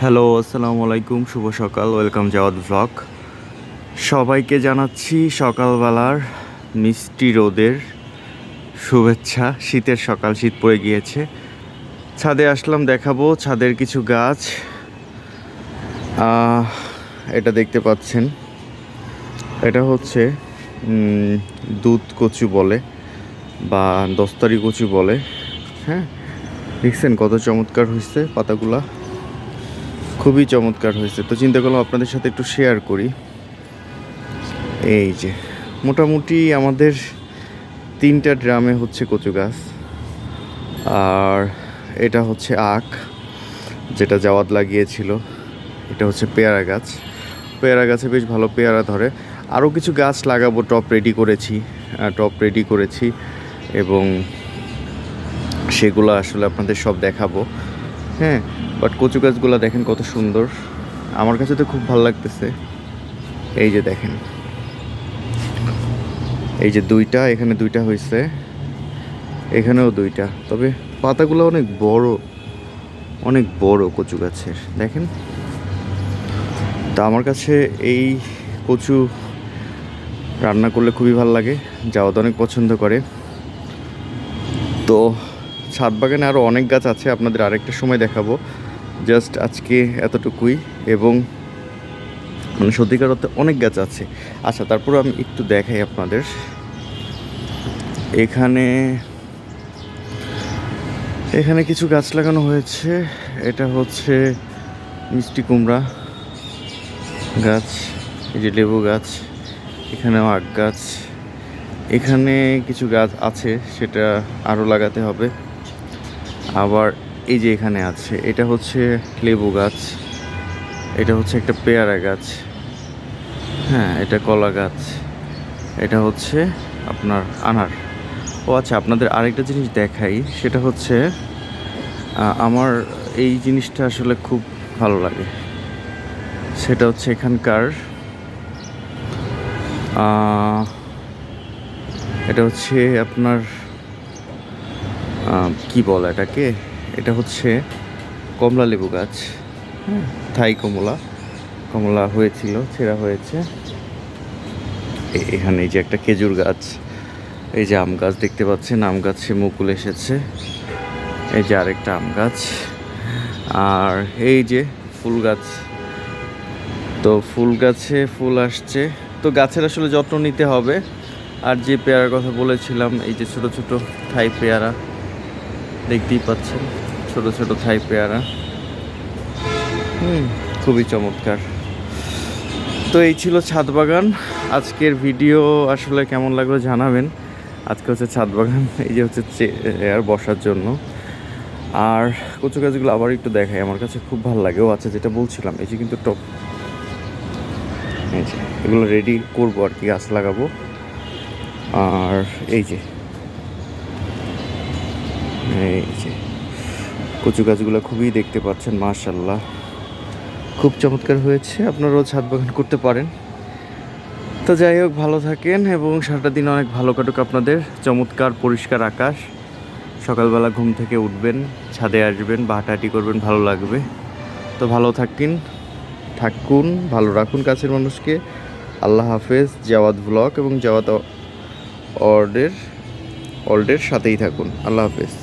Hello, আসসালামু আলাইকুম, শুভ সকাল। Welcome Jawad vlog. সবাইকে জানাচ্ছি সকালবেলার মিষ্টি রোদের শুভেচ্ছা। শীতের সকাল, শীত পড়ে গিয়েছে। ছাদে আসলাম, দেখাবো ছাদের কিছু গাছ। এটা দেখতে পাচ্ছেন, এটা হচ্ছে দুধ কচু বলে বা দস্তারি কচু বলে। হ্যাঁ, দেখছেন কত চমৎকার হয়েছে পাতাগুলা, খুবই চমৎকার হয়েছে। তো চিন্তা করলাম আপনাদের সাথে একটু শেয়ার করি। এই যে মোটামুটি আমাদের 3টা ড্রামে হচ্ছে কচু গাছ, আর এটা হচ্ছে আখ যেটা জাওয়াদ লাগিয়েছিল। এটা হচ্ছে পেয়ারা গাছ, পেয়ারা গাছে বেশ ভালো পেয়ারা ধরে। আরও কিছু গাছ লাগাবো, টপ রেডি করেছি এবং সেগুলো আসলে আপনাদের সব দেখাবো। হ্যাঁ, বাট কচু গাছগুলো দেখেন কত সুন্দর, আমার কাছে তো খুব ভালো লাগতেছে। এই যে দেখেন, এই যে দুইটা, এখানে দুইটা হয়েছে, এখানেও দুইটা। তবে পাতাগুলো অনেক বড় কচু গাছের, দেখেন। তা আমার কাছে এই কচু রান্না করলে খুবই ভালো লাগে, জাওয়াদ অনেক পছন্দ করে। তো ছাদ বাগানে আরও অনেক গাছ আছে, আপনাদের আরেকটা সময় দেখাবো। জাস্ট আজকে এতটুকুই, এবং মানে সত্যিকার অর্থে অনেক গাছ আছে। আচ্ছা, তারপর আমি একটু দেখাই আপনাদের। এখানে কিছু গাছ লাগানো হয়েছে। এটা হচ্ছে মিষ্টি কুমড়া গাছ, এই যে লেবু গাছ, এখানেও আখ গাছ, এখানে কিছু গাছ আছে, সেটা আরও লাগাতে হবে। আবার এই যে এখানে আছে, এটা হচ্ছে লেবু গাছ, এটা হচ্ছে একটা পেয়ারা গাছ, হ্যাঁ এটা কলা গাছ, এটা হচ্ছে আপনার আনার। ও আচ্ছা, আপনাদের আরেকটা জিনিস দেখাই, সেটা হচ্ছে আমার এই জিনিসটা আসলে খুব ভালো লাগে। সেটা হচ্ছে এখানকার এটা হচ্ছে আপনার কি বলে এটাকে, এটা হচ্ছে কমলা লেবু গাছ। হ্যাঁ, থাই কমলা হয়েছিল, ছেঁড়া হয়েছে। এখানে এই যে একটা খেজুর গাছ, এই যে আম গাছ দেখতে পাচ্ছেন, আম গাছে মুকুল এসেছে। এই যে আরেকটা আম গাছ, আর এই যে ফুল গাছ। তো ফুল গাছে ফুল আসছে। তো গাছের আসলে যত্ন নিতে হবে। আর যে পেয়ারার কথা বলেছিলাম, এই যে ছোট ছোট থাই পেয়ারা দেখতেই পাচ্ছেন, ছোট ছোট থাই পেয়ারা, খুবই চমৎকার। তো এই ছিল ছাদ বাগান। আজকের ভিডিও আসলে কেমন লাগলো জানাবেন। আজকে হচ্ছে ছাদ বাগান, এই যে হচ্ছে চেয়ার বসার জন্য। আর কচু গাছগুলো আবার একটু দেখাই, আমার কাছে খুব ভালো লাগে। ও আচ্ছা, যেটা বলছিলাম, এই যে কিন্তু টপ, এই যে এগুলো রেডি করবো আর কি, গাছ লাগাবো। আর এই যে কচু গাছগুলো খুবই দেখতে পাচ্ছেন, মাশাআল্লাহ খুব চমৎকার হয়েছে। আপনারাও ছাদ বাগান করতে পারেন। তো যাই হোক, ভালো থাকেন এবং সারাটা দিন অনেক ভালো কাটুক আপনাদের। চমৎকার পরিষ্কার আকাশ, সকালবেলা ঘুম থেকে উঠবেন, ছাদে আসবেন, হাঁটাহাঁটি করবেন, ভালো লাগবে। তো ভালো থাকুন, ভালো রাখুন কাছের মানুষকে। আল্লাহ হাফেজ। জাওয়াদ ভ্লগ এবং জাওয়াদ ওয়ার্ল্ডের সাথেই থাকুন। আল্লাহ হাফেজ।